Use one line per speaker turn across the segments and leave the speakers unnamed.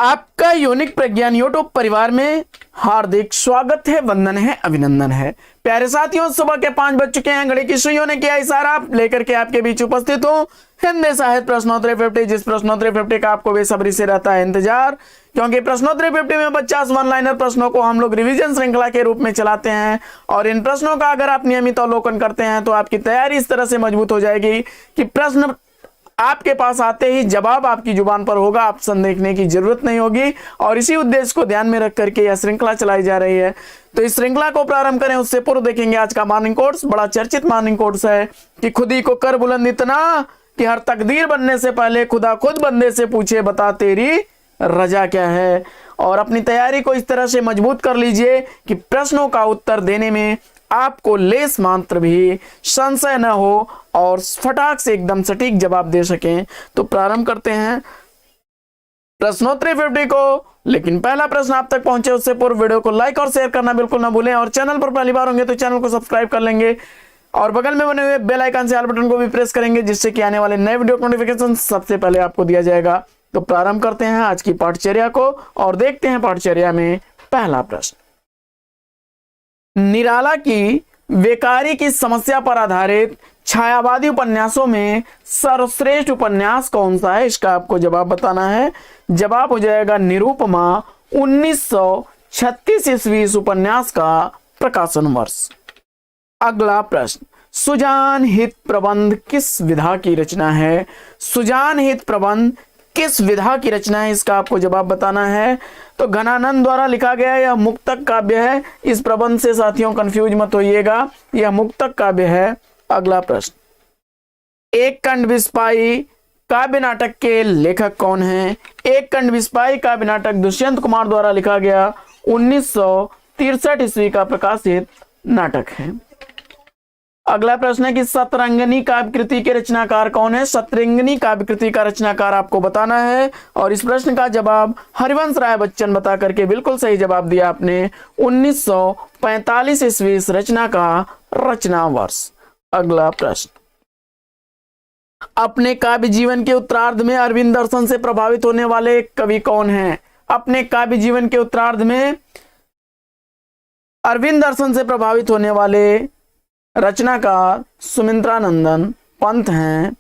आपका यूनिक प्रज्ञान यूट्यूब परिवार में हार्दिक स्वागत है, वंदन है, अभिनंदन है। प्यारे साथियों, सुबह के 5 बज चुके हैं। घड़ी की सुइयों ने किया इशारा, लेकर के आपके बीच उपस्थित हूँ हिंदी साहित्य प्रश्नोत्तरी 50। जिस प्रश्नोत्तरी 50 का आपको बेसब्री से रहता है इंतजार, क्योंकि प्रश्नोत्तरी 50 में 50 वन लाइनर प्रश्नों को हम लोग रिवीजन श्रृंखला के रूप में चलाते हैं। और इन प्रश्नों का अगर आप नियमित अवलोकन करते हैं तो आपकी तैयारी इस तरह से मजबूत हो जाएगी कि प्रश्न आपके पास आते ही जवाब आपकी जुबान पर होगा, ऑप्शन देखने की जरूरत नहीं होगी। और इसी उद्देश्य को ध्यान में रख करके यह श्रृंखला चलाई जा रही है। तो इस श्रृंखला को प्रारंभ करें उससे पूर्व देखेंगे आज का मॉर्निंग कोर्स। बड़ा चर्चित मॉर्निंग कोर्स है कि खुद ही को कर बुलंद इतना कि हर तकदीर बनने से पहले खुदा खुद बंदे से पूछे बता तेरी रजा क्या है। और अपनी तैयारी को इस तरह से मजबूत कर लीजिए कि प्रश्नों का उत्तर देने में आपको लेस मात्र भी संशय न हो और फटाक से एकदम सटीक जवाब दे सकें। तो प्रारंभ करते हैं प्रश्नोत्तरी 50 को। लेकिन पहला प्रश्न आप तक पहुंचे उससे पूर्व वीडियो को लाइक और शेयर करना बिल्कुल ना भूलें। और चैनल पर पहली बार होंगे तो चैनल को सब्सक्राइब कर लेंगे और बगल में बने हुए बेल आइकन से ऑल बटन को भी प्रेस करेंगे, जिससे कि आने वाले नए वीडियो नोटिफिकेशन सबसे पहले आपको दिया जाएगा। तो प्रारंभ करते हैं आज की पाठचर्या को और देखते हैं पाठचर्या में पहला प्रश्न। निराला की बेकारी की समस्या पर आधारित छायावादी उपन्यासों में सर्वश्रेष्ठ उपन्यास कौन सा है, इसका आपको जवाब बताना है। जवाब हो जाएगा निरूपमा। 1936 ईस्वी इस उपन्यास का प्रकाशन वर्ष। अगला प्रश्न, सुजान हित प्रबंध किस विधा की रचना है? सुजान हित प्रबंध किस विधा की रचना है, इसका आपको जवाब बताना है। तो घनानंद द्वारा लिखा गया यह मुक्तक काव्य है। इस प्रबंध से साथियों कंफ्यूज मत होइएगा, यह मुक्तक काव्य है। अगला प्रश्न, एक खंड विस्पाई काव्य नाटक के लेखक कौन हैं? एक खंड विस्पाई काव्य नाटक दुष्यंत कुमार द्वारा लिखा गया 1963 ईस्वी का प्रकाशित नाटक है। अगला प्रश्न है कि सतरंगिनी काव्य कृति के रचनाकार कौन है? सतरंगिनी काव्य कृति का रचनाकार आपको बताना है। और इस प्रश्न का जवाब हरिवंश राय बच्चन बता करके बिल्कुल सही जवाब दिया आपने। 1945 ईस्वी इस रचना का रचना वर्ष। अगला प्रश्न, अपने काव्य जीवन के उत्तरार्ध में अरविंद दर्शन से प्रभावित होने वाले कवि कौन हैं? अपने काव्य जीवन के उत्तरार्ध में अरविंद दर्शन से प्रभावित होने वाले रचनाकार सुमित्रानंदन पंत हैं।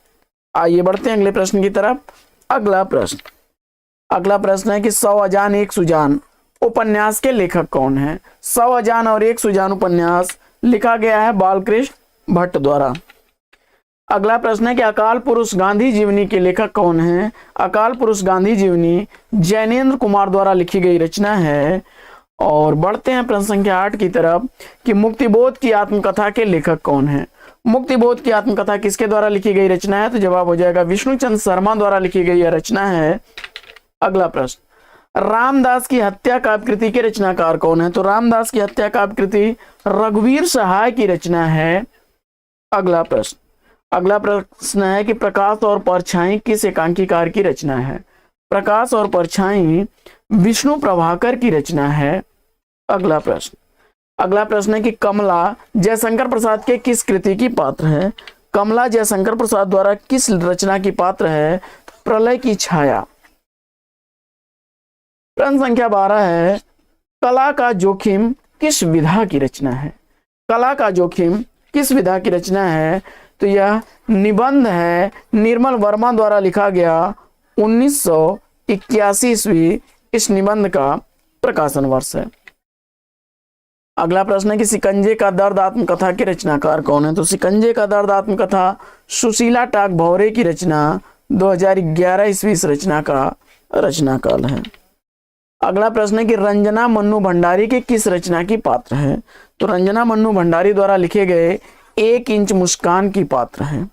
आइए बढ़ते हैं अगले प्रश्न की तरफ। अगला प्रश्न है कि 100 अजान एक सुजान उपन्यास के लेखक कौन है? 100 अजान और एक सुजान उपन्यास लिखा गया है बालकृष्ण भट्ट द्वारा। अगला प्रश्न है कि अकाल पुरुष गांधी जीवनी के लेखक कौन है? अकाल पुरुष गांधी जीवनी जैनेन्द्र कुमार द्वारा लिखी गई रचना है। और बढ़ते हैं प्रश्न संख्या 8 की तरफ कि मुक्तिबोध की आत्मकथा के लेखक कौन है? मुक्तिबोध की आत्मकथा किसके द्वारा लिखी गई रचना है? तो जवाब हो जाएगा विष्णुचंद्र शर्मा द्वारा लिखी गई यह रचना है। अगला प्रश्न, रामदास की हत्या काव्य कृति के रचनाकार कौन है? तो रामदास की हत्या काव्य कृति रघुवीर सहाय की रचना है। अगला प्रश्न है कि प्रकाश और परछाई किस एकांकीकार की रचना है? प्रकाश और परछाई विष्णु प्रभाकर की रचना है। अगला प्रश्न है कि कमला जयशंकर प्रसाद के किस कृति की पात्र है? कमला जयशंकर प्रसाद द्वारा किस रचना की पात्र है? प्रलय की छाया। प्रश्न संख्या 12 है, कला का जोखिम किस विधा की रचना है? कला का जोखिम किस विधा की रचना है? तो यह निबंध है, निर्मल वर्मा द्वारा लिखा गया 1981 ईस्वी इस निबंध का प्रकाशन वर्ष है। अगला प्रश्न है कि शिकंजे का दर्द आत्मकथा के रचनाकार कौन है? तो शिकंजे का दर्द आत्मकथा सुशीला टाक भौरे की रचना 2011 ईस्वी इस रचना का रचनाकाल है। अगला प्रश्न है कि रंजना मन्नू भंडारी के किस रचना की पात्र है? तो रंजना मन्नू भंडारी द्वारा लिखे गए 1 इंच मुस्कान की पात्र है।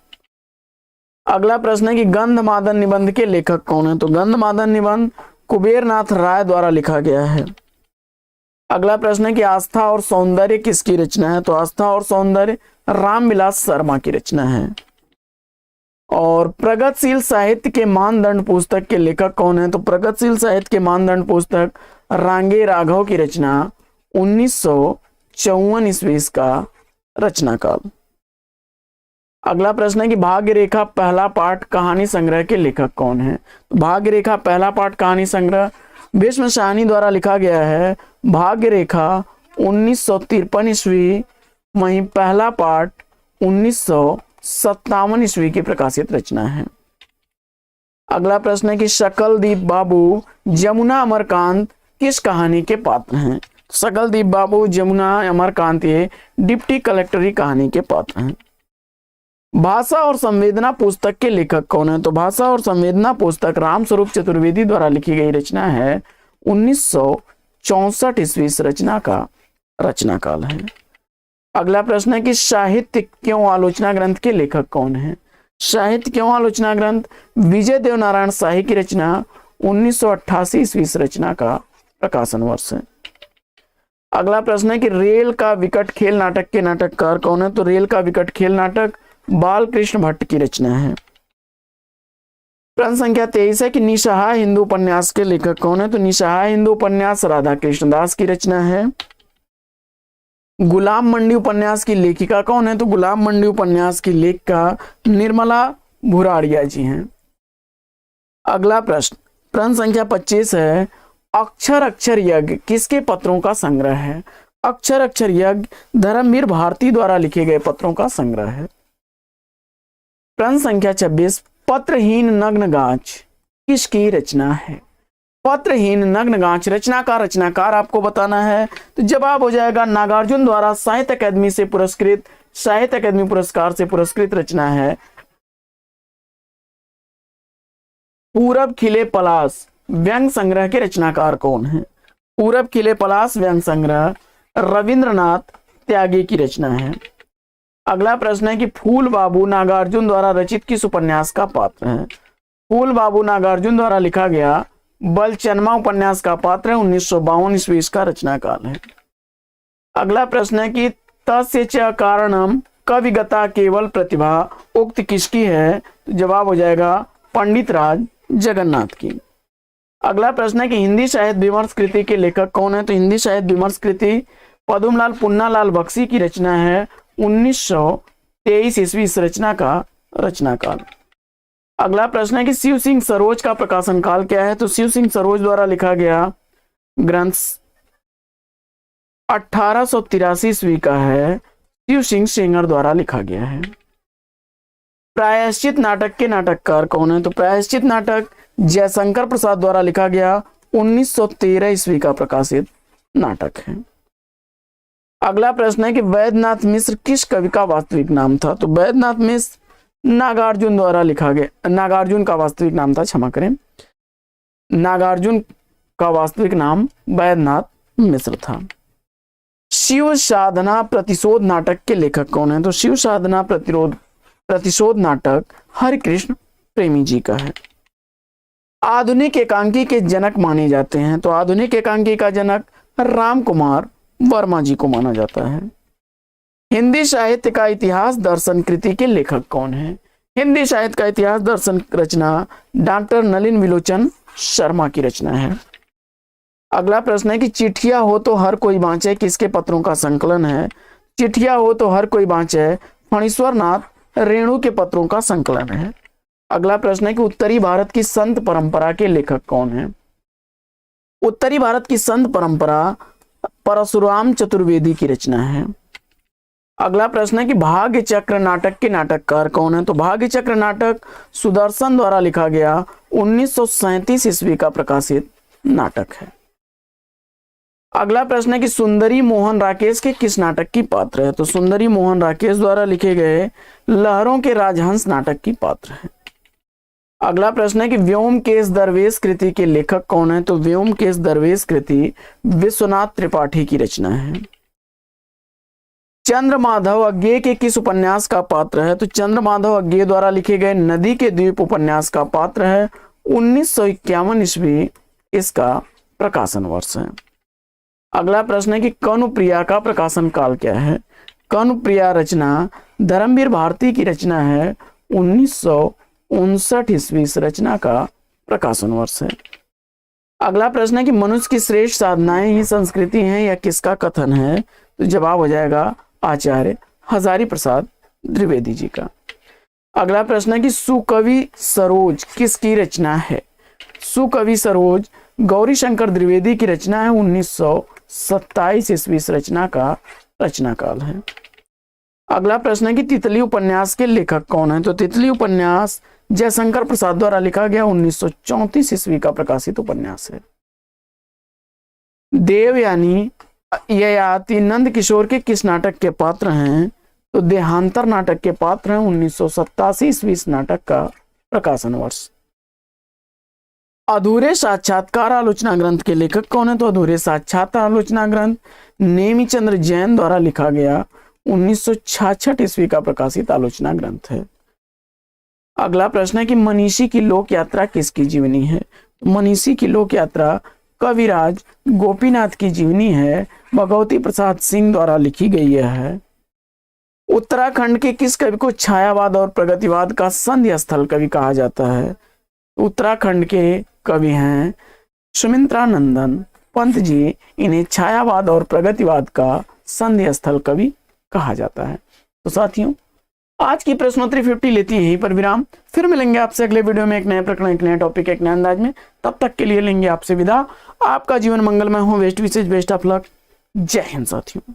अगला प्रश्न है कि गंधमादन निबंध के लेखक कौन है? तो गंधमादन निबंध कुबेरनाथ राय द्वारा लिखा गया है। अगला प्रश्न है कि आस्था और सौंदर्य किसकी रचना है? तो आस्था और सौंदर्य रामविलास शर्मा की रचना है। और प्रगतिशील साहित्य के मानदंड पुस्तक के लेखक कौन है? तो प्रगतिशील साहित्य के मानदंड पुस्तक रांगे राघव की रचना 1954 ईस्वी का रचनाकाल। अगला प्रश्न है कि भाग्य रेखा पहला पाठ कहानी संग्रह के लेखक कौन है? तो भाग्य रेखा पहला पाठ कहानी संग्रह भीष्म शाहनी द्वारा लिखा गया है। भाग्य रेखा 1953 ईस्वी, वहीं पहला पाठ 1957 ईस्वी की प्रकाशित रचना है। अगला प्रश्न है कि शकलदीप बाबू, जमुना अमरकांत किस कहानी के पात्र हैं? शकलदीप बाबू, जमुना अमरकांत ये डिप्टी कलेक्टरी कहानी के पात्र हैं। भाषा और संवेदना पुस्तक के लेखक कौन है? तो भाषा और संवेदना पुस्तक रामस्वरूप चतुर्वेदी द्वारा लिखी गई रचना है। 1964 ईस्वी इस रचना का रचना काल है। अगला प्रश्न है कि साहित्य क्यों आलोचना ग्रंथ के लेखक कौन है? साहित्य क्यों आलोचना ग्रंथ विजय देव नारायण शाही की रचना 1988 ईस्वी इस रचना का प्रकाशन वर्ष है। अगला प्रश्न है कि रेल का विकट खेल नाटक के नाटककार कौन है? तो रेल का विकट खेल नाटक बालकृष्ण भट्ट की रचना है। प्रश्न संख्या 23 है कि निसहाय हिंदू उपन्यास के लेखक कौन है? तो निसहाय हिंदू उपन्यास राधा कृष्ण दास की रचना है। गुलाम मंडी उपन्यास की लेखिका कौन है? तो गुलाम मंडी उपन्यास की लेखिका निर्मला भुराड़िया जी हैं। अगला प्रश्न संख्या 25 है, अक्षर अक्षर यज्ञ किसके पत्रों का संग्रह है? अक्षर अक्षर यज्ञ धर्मवीर भारती द्वारा लिखे गए पत्रों का संग्रह है। प्रश्न संख्या 26, पत्रहीन नग्न गांच किसकी रचना है? पत्रहीन नग्न गांच रचनाकार आपको बताना है। तो जवाब हो जाएगा नागार्जुन द्वारा साहित्य अकादमी से पुरस्कृत, साहित्य अकादमी पुरस्कार से पुरस्कृत रचना है पूरब खिले पलाश व्यंग संग्रह के रचनाकार कौन है? पूरब खिले पलाश व्यंग संग्रह रविंद्रनाथ त्यागी की रचना है। अगला प्रश्न है कि फूल बाबू नागार्जुन द्वारा रचित किस उपन्यास का पात्र है? फूल बाबू नागार्जुन द्वारा लिखा गया बलचन्मा उपन्यास का पात्र है। 1952 ईस्वी इसका रचना काल है। अगला प्रश्न है कि तस्य च कारणम कविगता केवल प्रतिभा उक्त किसकी है? तो जवाब हो जाएगा पंडित राज जगन्नाथ की। अगला प्रश्न है कि हिंदी साहित्य विमर्श कृति के लेखक कौन है? तो हिंदी साहित्य विमर्श कृति पद्मलाल पुन्नालाल बख्शी की रचना है। 1923 ईस्वी इस रचना का रचना काल। अगला प्रश्न है कि शिव सिंह सरोज का प्रकाशन काल क्या है? तो शिव सिंह सरोज द्वारा लिखा गया ग्रंथ 1883 ईस्वी का है। शिव सिंह सेंगर द्वारा लिखा गया है। प्रायश्चित नाटक के नाटककार कौन है? तो प्रायश्चित नाटक जयशंकर प्रसाद द्वारा लिखा गया 1913 ईस्वी का प्रकाशित नाटक है। अगला प्रश्न है कि वैद्यनाथ मिश्र किस कवि का वास्तविक नाम था? तो वैद्यनाथ मिश्र नागार्जुन द्वारा लिखा गया, नागार्जुन का वास्तविक नाम था, क्षमा करें, नागार्जुन का वास्तविक नाम वैद्यनाथ मिश्र था। शिव साधना प्रतिशोध नाटक के लेखक कौन है? तो शिव साधना प्रतिशोध नाटक हरिकृष्ण प्रेमी जी का है। आधुनिक एकांकी के जनक माने जाते हैं। तो आधुनिक एकांकी का जनक राम कुमार वर्मा जी को माना जाता है। हिंदी साहित्य का इतिहास दर्शन कृति के लेखक कौन है? हिंदी साहित्य का इतिहास दर्शन रचना डॉक्टर नलिन विलोचन शर्मा की रचना है। अगला प्रश्न है कि चिट्ठिया हो तो हर कोई बाँचे किसके पत्रों का संकलन है? चिट्ठिया हो तो हर कोई बाँचे फणीश्वर नाथ रेणु के पत्रों का संकलन है। अगला प्रश्न है कि उत्तरी भारत की संत परंपरा के लेखक कौन है? उत्तरी भारत की संत परंपरा परशुराम चतुर्वेदी की रचना है। अगला प्रश्न है कि भाग्य चक्र नाटक के नाटककार कौन है? तो भाग्य चक्र नाटक सुदर्शन द्वारा लिखा गया 1937 ईस्वी का प्रकाशित नाटक है। अगला प्रश्न है कि सुंदरी मोहन राकेश के किस नाटक की पात्र है? तो सुंदरी मोहन राकेश द्वारा लिखे गए लहरों के राजहंस नाटक की पात्र है। अगला प्रश्न है कि व्योमकेश दरवेश कृति के लेखक कौन है? तो व्योमकेश दरवेश कृति विश्वनाथ त्रिपाठी की रचना है। चंद्रमाधव अज्ञे के किस उपन्यास का पात्र है? तो चंद्रमाधव अज्ञे द्वारा लिखे गए नदी के द्वीप उपन्यास का पात्र है। 1951 ईस्वी इसका प्रकाशन वर्ष है। अगला प्रश्न है कि कनुप्रिया का प्रकाशन काल क्या है? कनुप्रिया रचना धर्मवीर भारती की रचना है। 1959 ईस्वी इस रचना का प्रकाशन वर्ष है। अगला प्रश्न है कि मनुष्य की श्रेष्ठ साधनाएं ही संस्कृति हैं या किसका कथन है? तो जवाब हो जाएगा आचार्य हजारी प्रसाद द्विवेदी जी का। अगला प्रश्न है कि सुकवि सरोज किसकी रचना है? सुकवि सरोज गौरी शंकर द्विवेदी की रचना है 1927 ईस्वी इस रचना का रचना काल है। अगला प्रश्न है कि तितली उपन्यास के लेखक कौन है? तो तितली उपन्यास जयशंकर प्रसाद द्वारा लिखा गया 1934 ईस्वी का प्रकाशित उपन्यास है। देवयानी ययाति नंद किशोर के किस नाटक के पात्र हैं? तो देहांतर नाटक के पात्र हैं 1987 ईस्वी इस नाटक का प्रकाशन वर्ष। अधूरे साक्षात्कार आलोचना ग्रंथ के लेखक कौन है? तो अधूरे साक्षात्कार आलोचना ग्रंथ नेमिचंद्र जैन द्वारा लिखा गया 1966 ईस्वी का प्रकाशित आलोचना ग्रंथ है। अगला प्रश्न है कि मनीषी की लोक यात्रा किसकी जीवनी है? मनीषी की लोक यात्रा कविराज गोपीनाथ की जीवनी है, भगवती प्रसाद सिंह द्वारा लिखी गई है। उत्तराखंड के किस कवि को छायावाद और प्रगतिवाद का संध्या स्थल कवि कहा जाता है? उत्तराखंड के कवि हैं सुमित्रानंदन पंत जी, इन्हें छायावाद और प्रगतिवाद का संध्या स्थल कवि कहा जाता है। तो साथियों, आज की प्रश्नोत्तरी 50 लेती है यहीं पर विराम। फिर मिलेंगे आपसे अगले वीडियो में एक नए प्रकरण, एक नए टॉपिक, एक नए अंदाज में। तब तक के लिए लेंगे आपसे विदा। आपका जीवन मंगलमय हो। बेस्ट विशेष, बेस्ट ऑफ लक। जय हिंद साथियों।